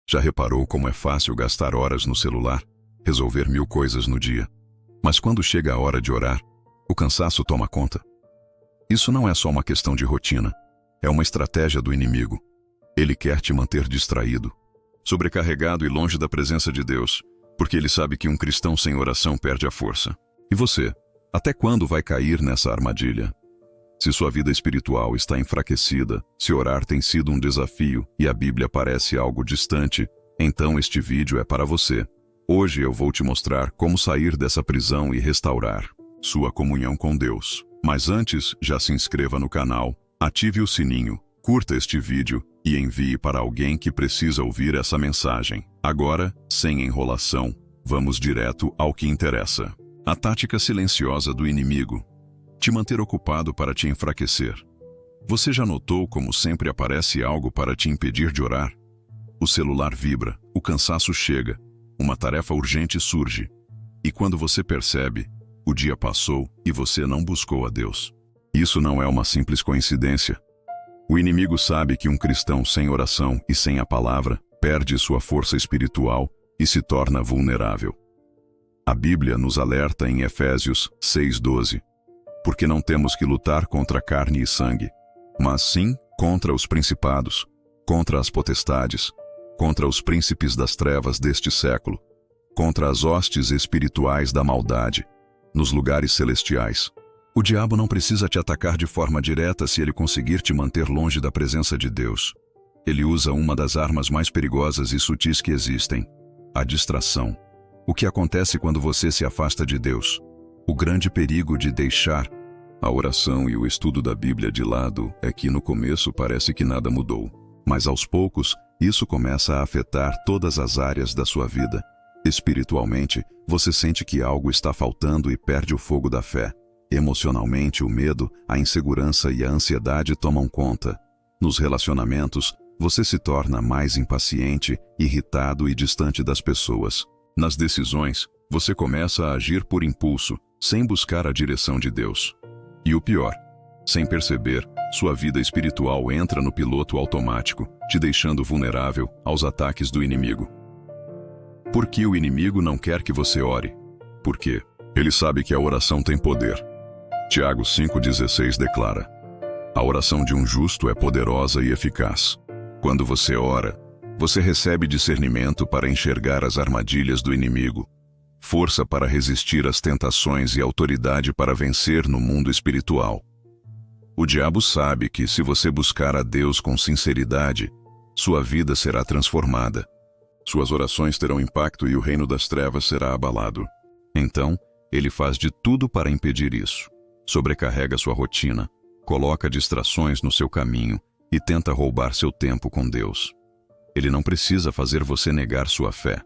Já reparou como é fácil gastar horas no celular, resolver 1000 coisas no dia? Mas quando chega a hora de orar, o cansaço toma conta. Isso não é só uma questão de rotina, é uma estratégia do inimigo. Ele quer te manter distraído, sobrecarregado e longe da presença de Deus, porque ele sabe que um cristão sem oração perde a força. E você, até quando vai cair nessa armadilha? Se sua vida espiritual está enfraquecida, se orar tem sido um desafio e a Bíblia parece algo distante, então este vídeo é para você. Hoje eu vou te mostrar como sair dessa prisão e restaurar sua comunhão com Deus. Mas antes, já se inscreva no canal, ative o sininho, curta este vídeo e envie para alguém que precisa ouvir essa mensagem. Agora, sem enrolação, vamos direto ao que interessa. A tática silenciosa do inimigo: te manter ocupado para te enfraquecer. Você já notou como sempre aparece algo para te impedir de orar? O celular vibra, o cansaço chega, uma tarefa urgente surge. E quando você percebe, o dia passou e você não buscou a Deus. Isso não é uma simples coincidência. O inimigo sabe que um cristão sem oração e sem a palavra perde sua força espiritual e se torna vulnerável. A Bíblia nos alerta em Efésios 6:12. Porque não temos que lutar contra carne e sangue, mas sim contra os principados, contra as potestades, contra os príncipes das trevas deste século, contra as hostes espirituais da maldade, nos lugares celestiais. O diabo não precisa te atacar de forma direta se ele conseguir te manter longe da presença de Deus. Ele usa uma das armas mais perigosas e sutis que existem: a distração. O que acontece quando você se afasta de Deus? O grande perigo de deixar a oração e o estudo da Bíblia de lado é que no começo parece que nada mudou. Mas aos poucos, isso começa a afetar todas as áreas da sua vida. Espiritualmente, você sente que algo está faltando e perde o fogo da fé. Emocionalmente, o medo, a insegurança e a ansiedade tomam conta. Nos relacionamentos, você se torna mais impaciente, irritado e distante das pessoas. Nas decisões, você começa a agir por impulso, sem buscar a direção de Deus. E o pior, sem perceber, sua vida espiritual entra no piloto automático, te deixando vulnerável aos ataques do inimigo. Por que o inimigo não quer que você ore? Porque ele sabe que a oração tem poder. Tiago 5,16 declara: a oração de um justo é poderosa e eficaz. Quando você ora, você recebe discernimento para enxergar as armadilhas do inimigo, força para resistir às tentações e autoridade para vencer no mundo espiritual. O diabo sabe que, se você buscar a Deus com sinceridade, sua vida será transformada. Suas orações terão impacto e o reino das trevas será abalado. Então, ele faz de tudo para impedir isso. Sobrecarrega sua rotina, coloca distrações no seu caminho e tenta roubar seu tempo com Deus. Ele não precisa fazer você negar sua fé.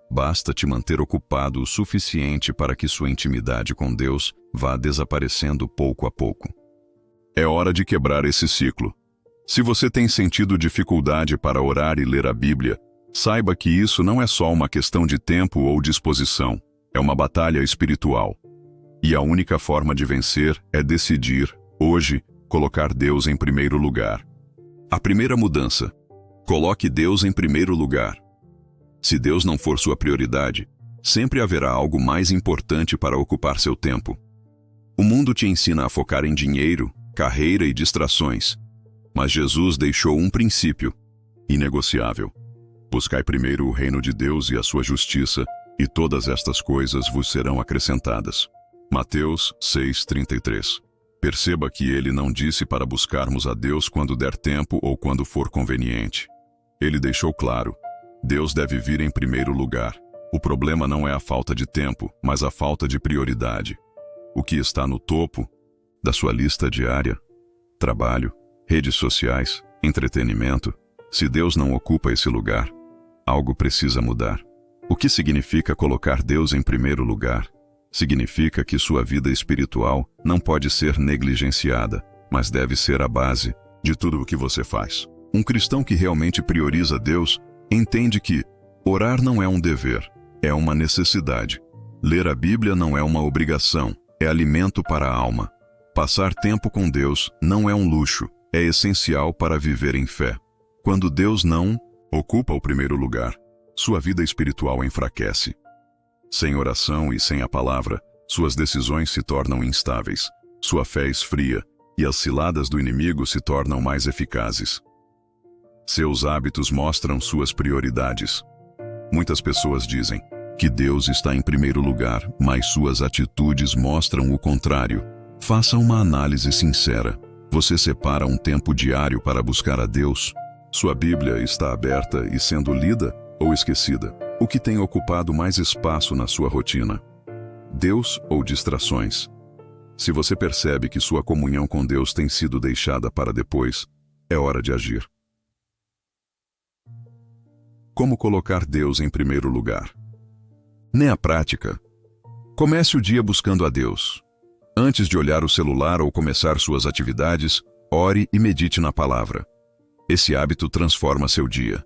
Basta te manter ocupado o suficiente para que sua intimidade com Deus vá desaparecendo pouco a pouco. É hora de quebrar esse ciclo. Se você tem sentido dificuldade para orar e ler a Bíblia, saiba que isso não é só uma questão de tempo ou disposição, é uma batalha espiritual. E a única forma de vencer é decidir, hoje, colocar Deus em primeiro lugar. A primeira mudança: coloque Deus em primeiro lugar. Se Deus não for sua prioridade, sempre haverá algo mais importante para ocupar seu tempo. O mundo te ensina a focar em dinheiro, carreira e distrações. Mas Jesus deixou um princípio inegociável: buscai primeiro o reino de Deus e a sua justiça, e todas estas coisas vos serão acrescentadas. Mateus 6,33. Perceba que ele não disse para buscarmos a Deus quando der tempo ou quando for conveniente. Ele deixou claro: Deus deve vir em primeiro lugar. O problema não é a falta de tempo, mas a falta de prioridade. O que está no topo da sua lista diária? Trabalho, redes sociais, entretenimento. Se Deus não ocupa esse lugar, algo precisa mudar. O que significa colocar Deus em primeiro lugar? Significa que sua vida espiritual não pode ser negligenciada, mas deve ser a base de tudo o que você faz. Um cristão que realmente prioriza Deus entende que orar não é um dever, é uma necessidade. Ler a Bíblia não é uma obrigação, é alimento para a alma. Passar tempo com Deus não é um luxo, é essencial para viver em fé. Quando Deus não ocupa o primeiro lugar, sua vida espiritual enfraquece. Sem oração e sem a palavra, suas decisões se tornam instáveis, sua fé esfria e as ciladas do inimigo se tornam mais eficazes. Seus hábitos mostram suas prioridades. Muitas pessoas dizem que Deus está em primeiro lugar, mas suas atitudes mostram o contrário. Faça uma análise sincera. Você separa um tempo diário para buscar a Deus? Sua Bíblia está aberta e sendo lida ou esquecida? O que tem ocupado mais espaço na sua rotina? Deus ou distrações? Se você percebe que sua comunhão com Deus tem sido deixada para depois, é hora de agir. Como colocar Deus em primeiro lugar? Na prática, comece o dia buscando a Deus. Antes de olhar o celular ou começar suas atividades, ore e medite na palavra. Esse hábito transforma seu dia.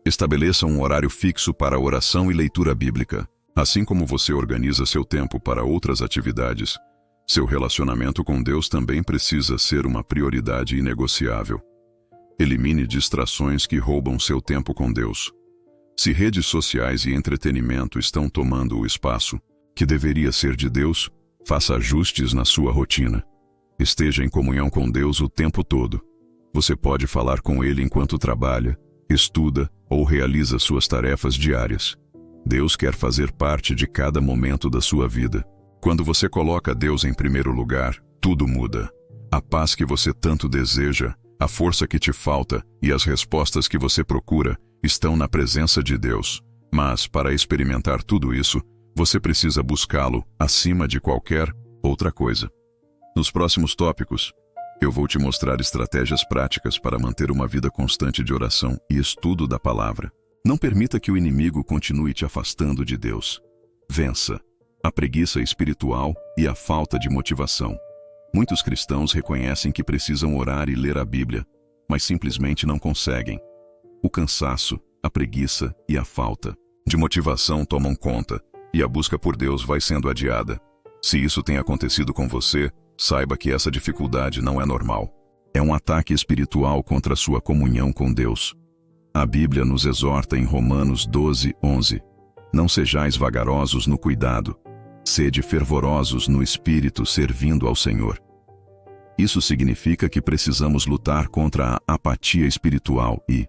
Estabeleça um horário fixo para oração e leitura bíblica. Assim como você organiza seu tempo para outras atividades, seu relacionamento com Deus também precisa ser uma prioridade inegociável. Elimine distrações que roubam seu tempo com Deus. Se redes sociais e entretenimento estão tomando o espaço que deveria ser de Deus, faça ajustes na sua rotina. Esteja em comunhão com Deus o tempo todo. Você pode falar com Ele enquanto trabalha, estuda ou realiza suas tarefas diárias. Deus quer fazer parte de cada momento da sua vida. Quando você coloca Deus em primeiro lugar, tudo muda. A paz que você tanto deseja, a força que te falta e as respostas que você procura estão na presença de Deus. Mas, para experimentar tudo isso, você precisa buscá-lo acima de qualquer outra coisa. Nos próximos tópicos, eu vou te mostrar estratégias práticas para manter uma vida constante de oração e estudo da palavra. Não permita que o inimigo continue te afastando de Deus. Vença a preguiça espiritual e a falta de motivação. Muitos cristãos reconhecem que precisam orar e ler a Bíblia, mas simplesmente não conseguem. O cansaço, a preguiça e a falta de motivação tomam conta, e a busca por Deus vai sendo adiada. Se isso tem acontecido com você, saiba que essa dificuldade não é normal. É um ataque espiritual contra a sua comunhão com Deus. A Bíblia nos exorta em Romanos 12:11. Não sejais vagarosos no cuidado, sede fervorosos no espírito servindo ao Senhor. Isso significa que precisamos lutar contra a apatia espiritual e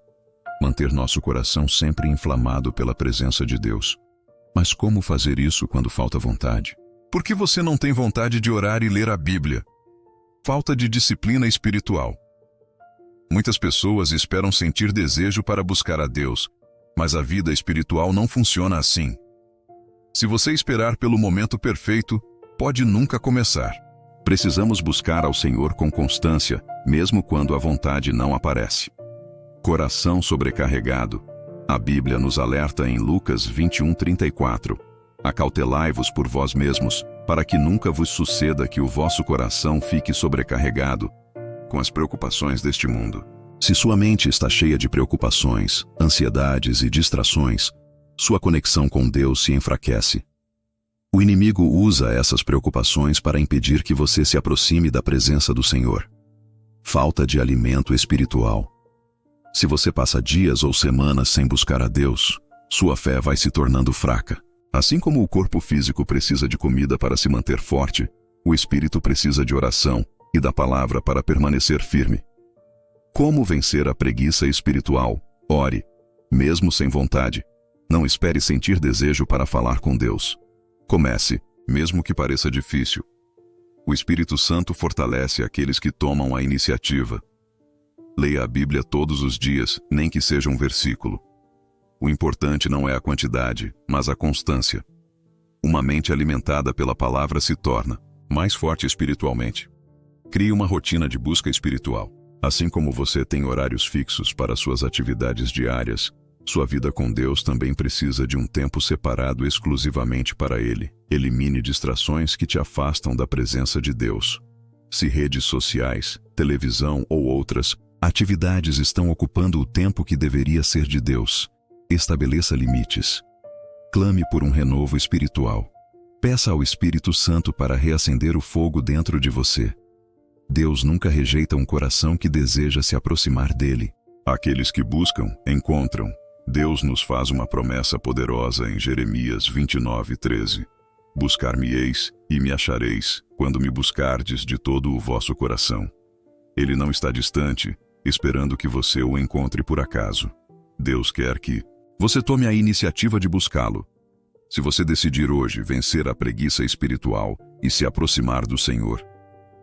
manter nosso coração sempre inflamado pela presença de Deus. Mas como fazer isso quando falta vontade? Por que você não tem vontade de orar e ler a Bíblia? Falta de disciplina espiritual. Muitas pessoas esperam sentir desejo para buscar a Deus, mas a vida espiritual não funciona assim. Se você esperar pelo momento perfeito, pode nunca começar. Precisamos buscar ao Senhor com constância, mesmo quando a vontade não aparece. Coração sobrecarregado. A Bíblia nos alerta em Lucas 21:34. Acautelai-vos por vós mesmos, para que nunca vos suceda que o vosso coração fique sobrecarregado com as preocupações deste mundo. Se sua mente está cheia de preocupações, ansiedades e distrações, sua conexão com Deus se enfraquece. O inimigo usa essas preocupações para impedir que você se aproxime da presença do Senhor. Falta de alimento espiritual. Se você passa dias ou semanas sem buscar a Deus, sua fé vai se tornando fraca. Assim como o corpo físico precisa de comida para se manter forte, o espírito precisa de oração e da palavra para permanecer firme. Como vencer a preguiça espiritual? Ore, mesmo sem vontade. Não espere sentir desejo para falar com Deus. Comece, mesmo que pareça difícil. O Espírito Santo fortalece aqueles que tomam a iniciativa. Leia a Bíblia todos os dias, nem que seja um versículo. O importante não é a quantidade, mas a constância. Uma mente alimentada pela palavra se torna mais forte espiritualmente. Crie uma rotina de busca espiritual. Assim como você tem horários fixos para suas atividades diárias, sua vida com Deus também precisa de um tempo separado exclusivamente para Ele. Elimine distrações que te afastam da presença de Deus. Se redes sociais, televisão ou outras atividades estão ocupando o tempo que deveria ser de Deus, estabeleça limites. Clame por um renovo espiritual. Peça ao Espírito Santo para reacender o fogo dentro de você. Deus nunca rejeita um coração que deseja se aproximar dele. Aqueles que buscam, encontram. Deus nos faz uma promessa poderosa em Jeremias 29:13. Buscar-me-eis e me achareis, quando me buscardes de todo o vosso coração. Ele não está distante, esperando que você o encontre por acaso. Deus quer que você tome a iniciativa de buscá-lo. Se você decidir hoje vencer a preguiça espiritual e se aproximar do Senhor,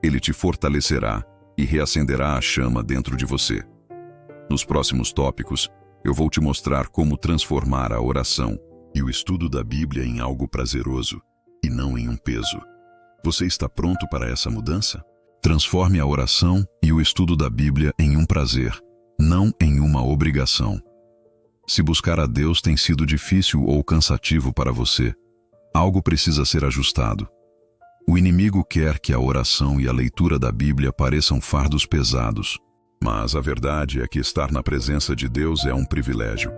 Ele te fortalecerá e reacenderá a chama dentro de você. Nos próximos tópicos, eu vou te mostrar como transformar a oração e o estudo da Bíblia em algo prazeroso e não em um peso. Você está pronto para essa mudança? Transforme a oração e o estudo da Bíblia em um prazer, não em uma obrigação. Se buscar a Deus tem sido difícil ou cansativo para você, algo precisa ser ajustado. O inimigo quer que a oração e a leitura da Bíblia pareçam fardos pesados, mas a verdade é que estar na presença de Deus é um privilégio.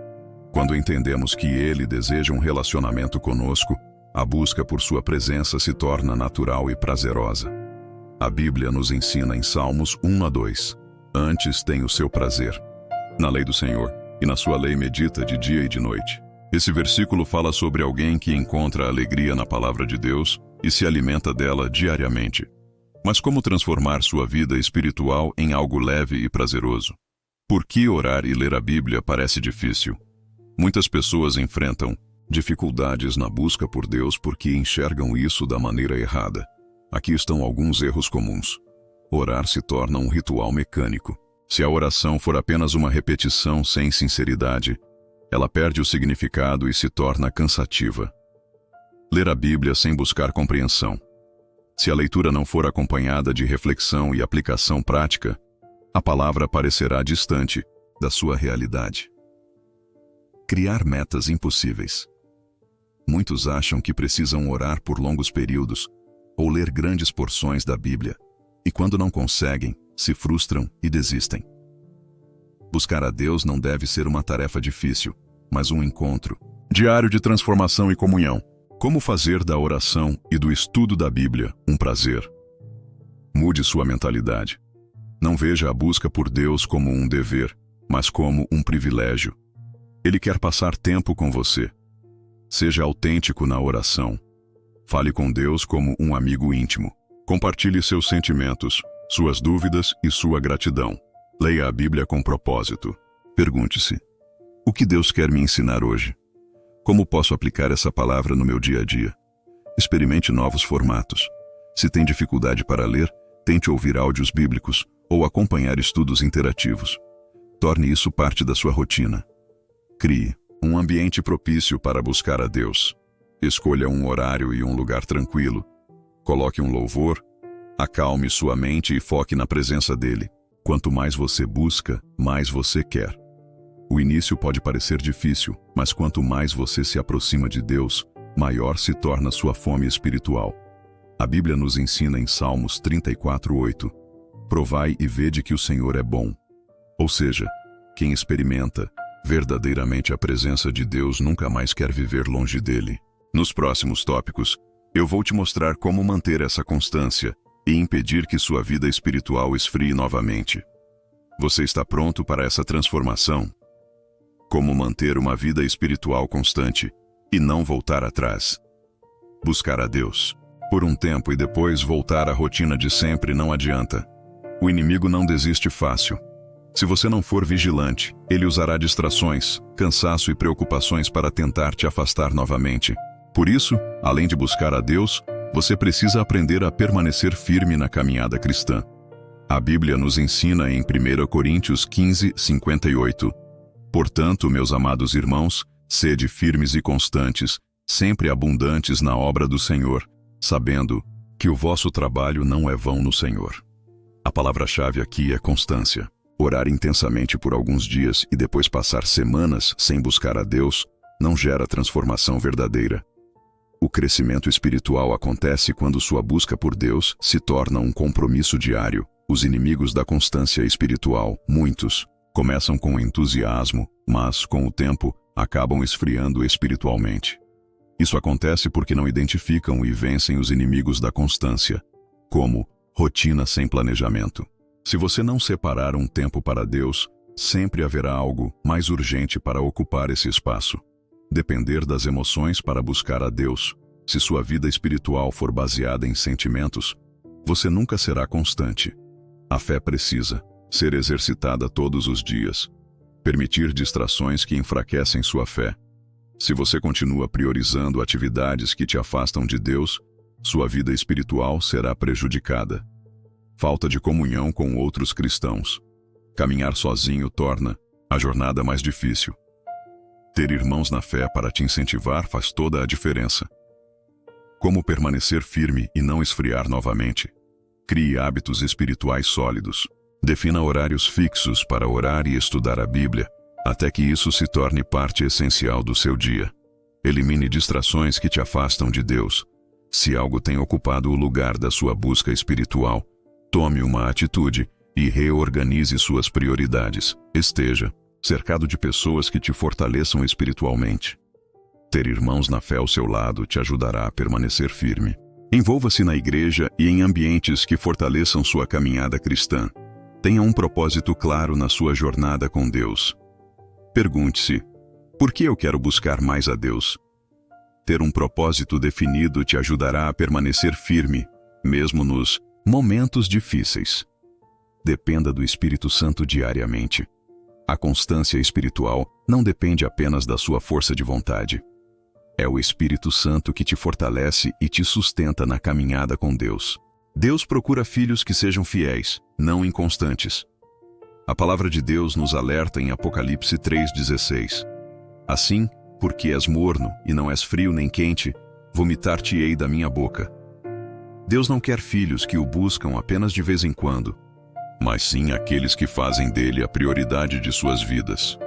Quando entendemos que Ele deseja um relacionamento conosco, a busca por sua presença se torna natural e prazerosa. A Bíblia nos ensina em Salmos 1-2. Antes tem o seu prazer na lei do Senhor, e na sua lei medita de dia e de noite. Esse versículo fala sobre alguém que encontra alegria na palavra de Deus e se alimenta dela diariamente. Mas como transformar sua vida espiritual em algo leve e prazeroso? Por que orar e ler a Bíblia parece difícil? Muitas pessoas enfrentam dificuldades na busca por Deus porque enxergam isso da maneira errada. Aqui estão alguns erros comuns. Orar se torna um ritual mecânico. Se a oração for apenas uma repetição sem sinceridade, ela perde o significado e se torna cansativa. Ler a Bíblia sem buscar compreensão. Se a leitura não for acompanhada de reflexão e aplicação prática, a palavra parecerá distante da sua realidade. Criar metas impossíveis. Muitos acham que precisam orar por longos períodos ou ler grandes porções da Bíblia, e quando não conseguem, se frustram e desistem. Buscar a Deus não deve ser uma tarefa difícil, mas um encontro diário de transformação e comunhão. Como fazer da oração e do estudo da Bíblia um prazer? Mude sua mentalidade. Não veja a busca por Deus como um dever, mas como um privilégio. Ele quer passar tempo com você. Seja autêntico na oração. Fale com Deus como um amigo íntimo. Compartilhe seus sentimentos, suas dúvidas e sua gratidão. Leia a Bíblia com propósito. Pergunte-se: o que Deus quer me ensinar hoje? Como posso aplicar essa palavra no meu dia a dia? Experimente novos formatos. Se tem dificuldade para ler, tente ouvir áudios bíblicos ou acompanhar estudos interativos. Torne isso parte da sua rotina. Crie um ambiente propício para buscar a Deus. Escolha um horário e um lugar tranquilo. Coloque um louvor. Acalme sua mente e foque na presença dele. Quanto mais você busca, mais você quer. O início pode parecer difícil, mas quanto mais você se aproxima de Deus, maior se torna sua fome espiritual. A Bíblia nos ensina em Salmos 34:8: provai e vede que o Senhor é bom. Ou seja, quem experimenta verdadeiramente a presença de Deus nunca mais quer viver longe dele. Nos próximos tópicos, eu vou te mostrar como manter essa constância e impedir que sua vida espiritual esfrie novamente. Você está pronto para essa transformação? Como manter uma vida espiritual constante e não voltar atrás? Buscar a Deus por um tempo e depois voltar à rotina de sempre não adianta. O inimigo não desiste fácil. Se você não for vigilante, ele usará distrações, cansaço e preocupações para tentar te afastar novamente. Por isso, além de buscar a Deus, você precisa aprender a permanecer firme na caminhada cristã. A Bíblia nos ensina em 1 Coríntios 15:58: portanto, meus amados irmãos, sede firmes e constantes, sempre abundantes na obra do Senhor, sabendo que o vosso trabalho não é vão no Senhor. A palavra-chave aqui é constância. Orar intensamente por alguns dias e depois passar semanas sem buscar a Deus não gera transformação verdadeira. O crescimento espiritual acontece quando sua busca por Deus se torna um compromisso diário. Os inimigos da constância espiritual, muitos, começam com entusiasmo, mas, com o tempo, acabam esfriando espiritualmente. Isso acontece porque não identificam e vencem os inimigos da constância, como rotina sem planejamento. Se você não separar um tempo para Deus, Sempre haverá algo mais urgente para ocupar esse espaço. Depender das emoções para buscar a Deus. Se sua vida espiritual for baseada em sentimentos, você nunca será constante. A fé precisa ser exercitada todos os dias. Permitir distrações que enfraquecem sua fé. Se você continua priorizando atividades que te afastam de Deus, sua vida espiritual será prejudicada. Falta de comunhão com outros cristãos. Caminhar sozinho torna a jornada mais difícil. Ter irmãos na fé para te incentivar faz toda a diferença. Como permanecer firme e não esfriar novamente? Crie hábitos espirituais sólidos. Defina horários fixos para orar e estudar a Bíblia, até que isso se torne parte essencial do seu dia. Elimine distrações que te afastam de Deus. Se algo tem ocupado o lugar da sua busca espiritual, tome uma atitude e reorganize suas prioridades. Esteja cercado de pessoas que te fortaleçam espiritualmente. Ter irmãos na fé ao seu lado te ajudará a permanecer firme. Envolva-se na igreja e em ambientes que fortaleçam sua caminhada cristã. Tenha um propósito claro na sua jornada com Deus. Pergunte-se: por que eu quero buscar mais a Deus? Ter um propósito definido te ajudará a permanecer firme, mesmo nos momentos difíceis. Dependa do Espírito Santo diariamente. A constância espiritual não depende apenas da sua força de vontade. É o Espírito Santo que te fortalece e te sustenta na caminhada com Deus. Deus procura filhos que sejam fiéis, não inconstantes. A palavra de Deus nos alerta em Apocalipse 3,16. Assim, porque és morno e não és frio nem quente, vomitar-te-ei da minha boca. Deus não quer filhos que o buscam apenas de vez em quando, mas sim aqueles que fazem dele a prioridade de suas vidas.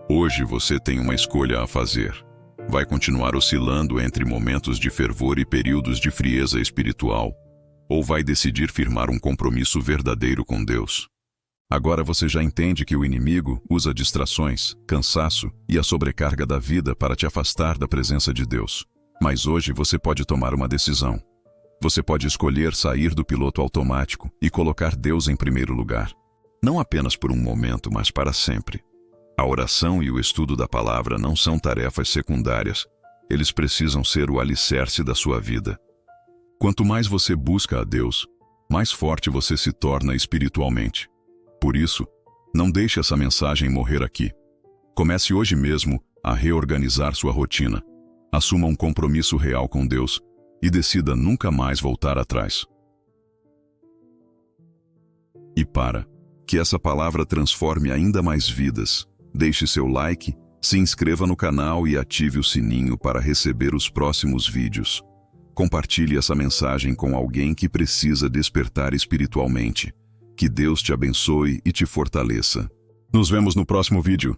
Hoje você tem uma escolha a fazer. Vai continuar oscilando entre momentos de fervor e períodos de frieza espiritual, ou vai decidir firmar um compromisso verdadeiro com Deus? Agora você já entende que o inimigo usa distrações, cansaço e a sobrecarga da vida para te afastar da presença de Deus. Mas hoje você pode tomar uma decisão. Você pode escolher sair do piloto automático e colocar Deus em primeiro lugar. Não apenas por um momento, mas para sempre. A oração e o estudo da palavra não são tarefas secundárias. Eles precisam ser o alicerce da sua vida. Quanto mais você busca a Deus, mais forte você se torna espiritualmente. Por isso, não deixe essa mensagem morrer aqui. Comece hoje mesmo a reorganizar sua rotina. Assuma um compromisso real com Deus e decida nunca mais voltar atrás. E para que essa palavra transforme ainda mais vidas, deixe seu like, se inscreva no canal e ative o sininho para receber os próximos vídeos. Compartilhe essa mensagem com alguém que precisa despertar espiritualmente. Que Deus te abençoe e te fortaleça. Nos vemos no próximo vídeo.